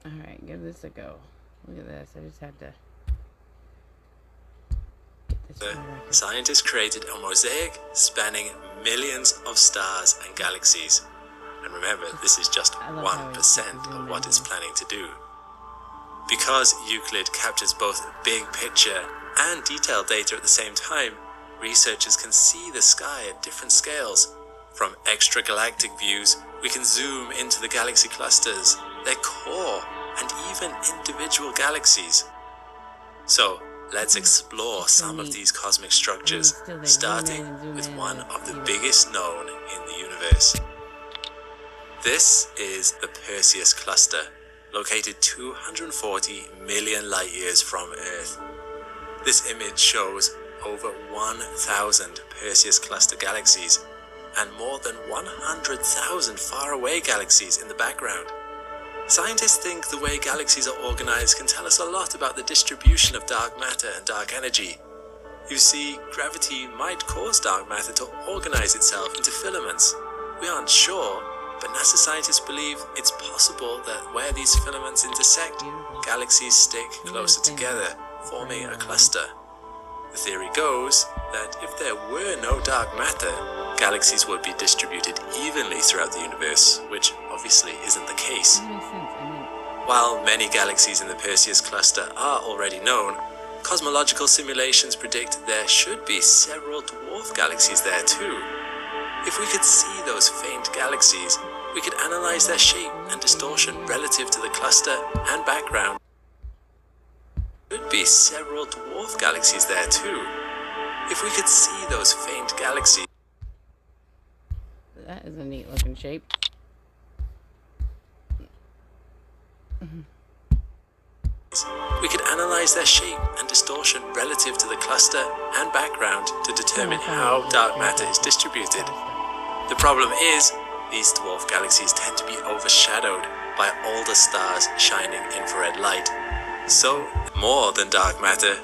Alright, give this a go. Look at this. I just had to get this right. Scientists created a mosaic spanning millions of stars and galaxies. And remember, this is just 1% of what it's planning to do. Because Euclid captures both big picture and detailed data at the same time, researchers can see the sky at different scales. From extragalactic views, we can zoom into the galaxy clusters, their core, and even individual galaxies. So, let's explore some of these cosmic structures, starting with one of the biggest known in the universe. This is the Perseus cluster, located 240 million light-years from Earth. This image shows over 1,000 Perseus cluster galaxies and more than 100,000 faraway galaxies in the background. Scientists think the way galaxies are organized can tell us a lot about the distribution of dark matter and dark energy. You see, gravity might cause dark matter to organize itself into filaments. We aren't sure, but NASA scientists believe it's possible that where these filaments intersect, galaxies stick closer together, forming a cluster. The theory goes that if there were no dark matter, galaxies would be distributed evenly throughout the universe, which obviously isn't the case. While many galaxies in the Perseus cluster are already known, cosmological simulations predict there should be several dwarf galaxies there too. If we could see those faint galaxies, we could analyze their shape and distortion relative to the cluster and background. There should be several dwarf galaxies there too. If we could see those faint galaxies, that is a neat looking shape. we could analyze their shape and distortion relative to the cluster and background to determine how dark matter is distributed. The problem is, these dwarf galaxies tend to be overshadowed by older stars shining infrared light. So, more than dark matter,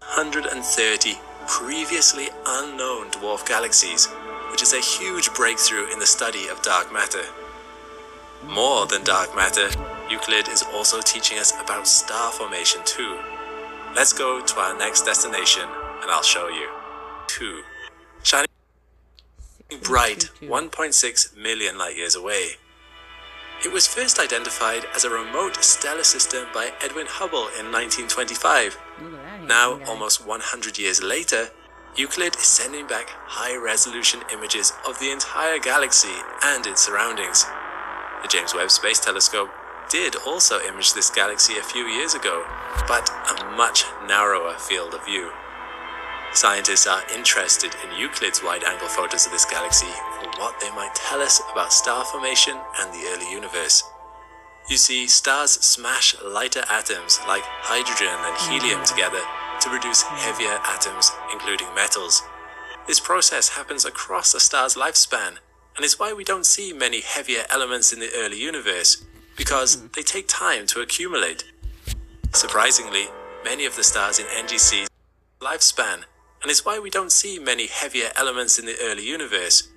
130 previously unknown dwarf galaxies, which is a huge breakthrough in the study of dark matter. More than dark matter, Euclid is also teaching us about star formation too. Let's go to our next destination and I'll show you. 2. Shining bright 1.6 million light-years away. It was first identified as a remote stellar system by Edwin Hubble in 1925. Now, almost 100 years later, Euclid is sending back high-resolution images of the entire galaxy and its surroundings. The James Webb Space Telescope did also image this galaxy a few years ago, but a much narrower field of view. Scientists are interested in Euclid's wide-angle photos of this galaxy for what they might tell us about star formation and the early universe. You see, stars smash lighter atoms like hydrogen and helium together to produce heavier atoms, including metals. This process happens across a star's lifespan, and is why we don't see many heavier elements in the early universe, because they take time to accumulate. Surprisingly, many of the stars in NGC's lifespan, and is why we don't see many heavier elements in the early universe.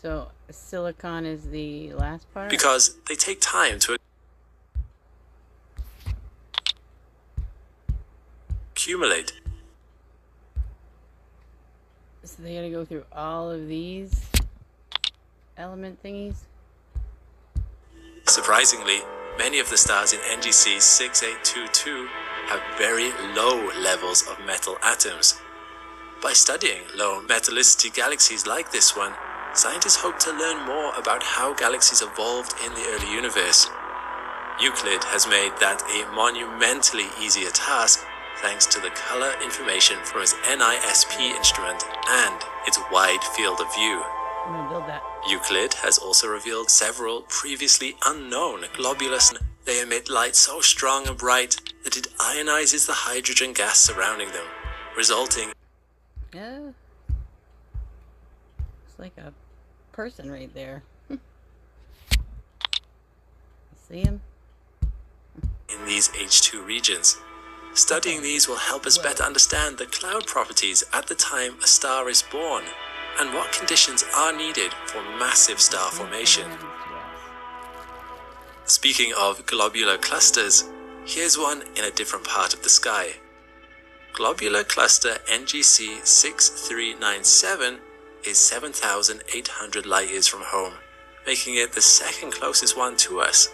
So, silicon is the last part? Because they take time to accumulate. So they gotta go through all of these element thingies? Surprisingly, many of the stars in NGC 6822 have very low levels of metal atoms. By studying low metallicity galaxies like this one, scientists hope to learn more about how galaxies evolved in the early universe. Euclid has made that a monumentally easier task thanks to the color information from his NISP instrument and its wide field of view. I'm gonna build that. Euclid has also revealed several previously unknown globulars. They emit light so strong and bright that it ionizes the hydrogen gas surrounding them, resulting Yeah. It's like a person right there. See him? in these H2 regions. Studying these will help us better understand the cloud properties at the time a star is born, and what conditions are needed for massive star formation. Speaking of globular clusters, here's one in a different part of the sky. Globular cluster NGC 6397 is 7,800 light-years from home, making it the second closest one to us.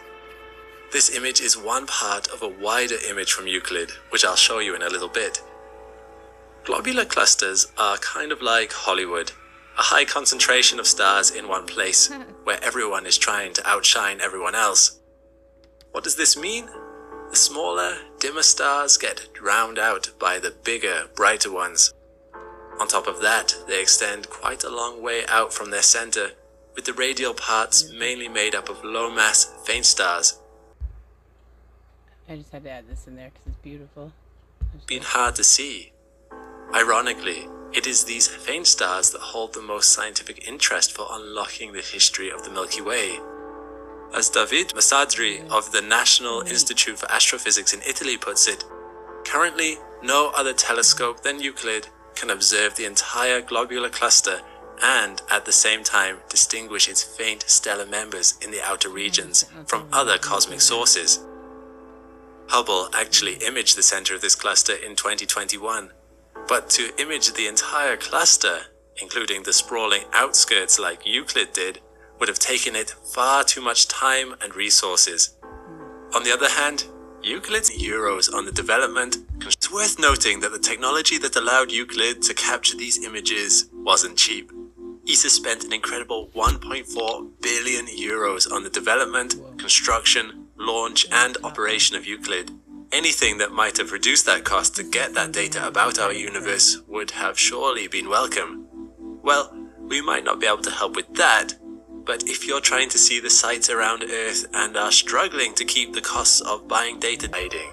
This image is one part of a wider image from Euclid, which I'll show you in a little bit. Globular clusters are kind of like Hollywood, a high concentration of stars in one place, where everyone is trying to outshine everyone else. What does this mean? The smaller, dimmer stars get drowned out by the bigger, brighter ones. On top of that, they extend quite a long way out from their center, with the radial parts mainly made up of low-mass, faint stars. I just had to add this in there because it's beautiful. Been hard to see. Ironically, it is these faint stars that hold the most scientific interest for unlocking the history of the Milky Way. As David Massadri of the National Institute for Astrophysics in Italy puts it, currently no other telescope than Euclid can observe the entire globular cluster and at the same time distinguish its faint stellar members in the outer regions from other cosmic sources. Hubble actually imaged the center of this cluster in 2021, but to image the entire cluster, including the sprawling outskirts like Euclid did, would have taken it far too much time and resources. On the other hand, Euclid's euros on the development. It's worth noting that the technology that allowed Euclid to capture these images wasn't cheap. ESA spent an incredible 1.4 billion euros on the development, construction, launch, and operation of Euclid. Anything that might have reduced that cost to get that data about our universe would have surely been welcome. Well, we might not be able to help with that, but if you're trying to see the sights around Earth and are struggling to keep the costs of buying data hiding.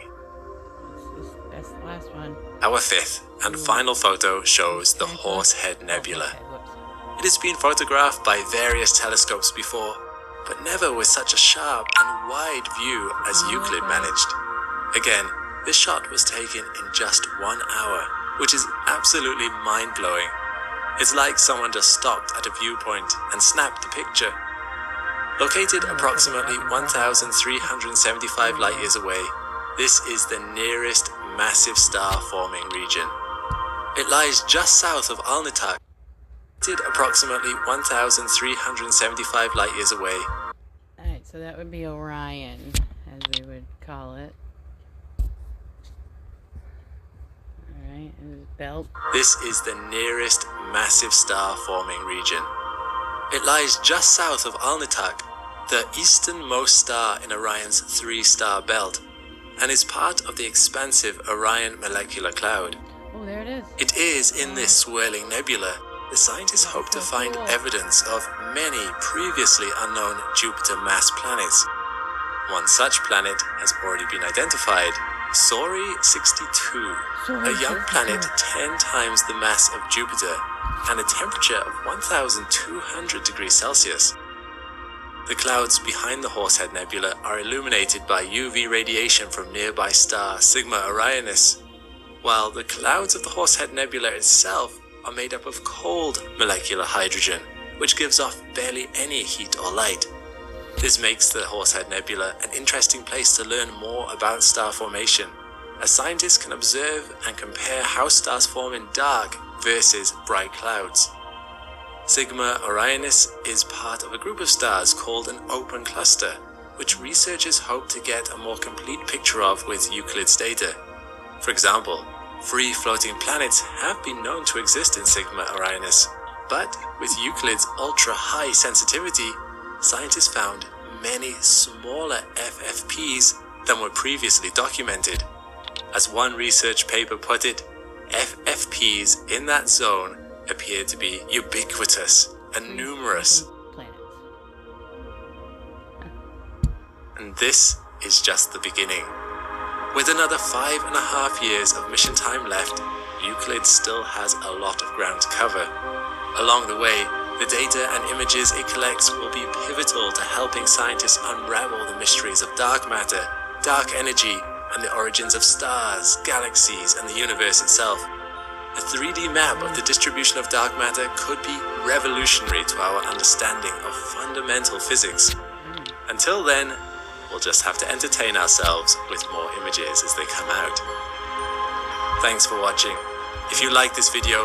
That's the last one. Our fifth and final photo shows the Horsehead Nebula. It has been photographed by various telescopes before, but never with such a sharp and wide view as Euclid managed. Again, this shot was taken in just 1 hour, which is absolutely mind-blowing. It's like someone just stopped at a viewpoint and snapped a picture. Located approximately 1,375 light-years away, this is the nearest massive star-forming region. It lies just south of Alnitak, located approximately 1,375 light-years away. Alright, so that would be Orion, as we would call it. Alright, and his belt. This is the nearest massive star-forming region. It lies just south of Alnitak, the easternmost star in Orion's 3-star belt, and is part of the expansive Orion molecular cloud. Oh, there it is. It is in this swirling nebula the scientists hope to find evidence of many previously unknown Jupiter-mass planets. One such planet has already been identified, Sori 62, a young planet 10 times the mass of Jupiter and a temperature of 1,200 degrees Celsius. The clouds behind the Horsehead Nebula are illuminated by UV radiation from nearby star Sigma Orionis, while the clouds of the Horsehead Nebula itself are made up of cold molecular hydrogen, which gives off barely any heat or light. This makes the Horsehead Nebula an interesting place to learn more about star formation, as scientists can observe and compare how stars form in dark versus bright clouds. Sigma Orionis is part of a group of stars called an open cluster, which researchers hope to get a more complete picture of with Euclid's data. For example, free-floating planets have been known to exist in Sigma Orionis, but with Euclid's ultra-high sensitivity, scientists found many smaller FFPs than were previously documented. As one research paper put it, FFPs in that zone appear to be ubiquitous and numerous. And this is just the beginning. With another 5.5 years of mission time left, Euclid still has a lot of ground to cover. Along the way, the data and images it collects will be pivotal to helping scientists unravel the mysteries of dark matter, dark energy, and the origins of stars, galaxies, and the universe itself. A 3D map of the distribution of dark matter could be revolutionary to our understanding of fundamental physics. Until then, we'll just have to entertain ourselves with more images as they come out. Thanks for watching. If you like this video,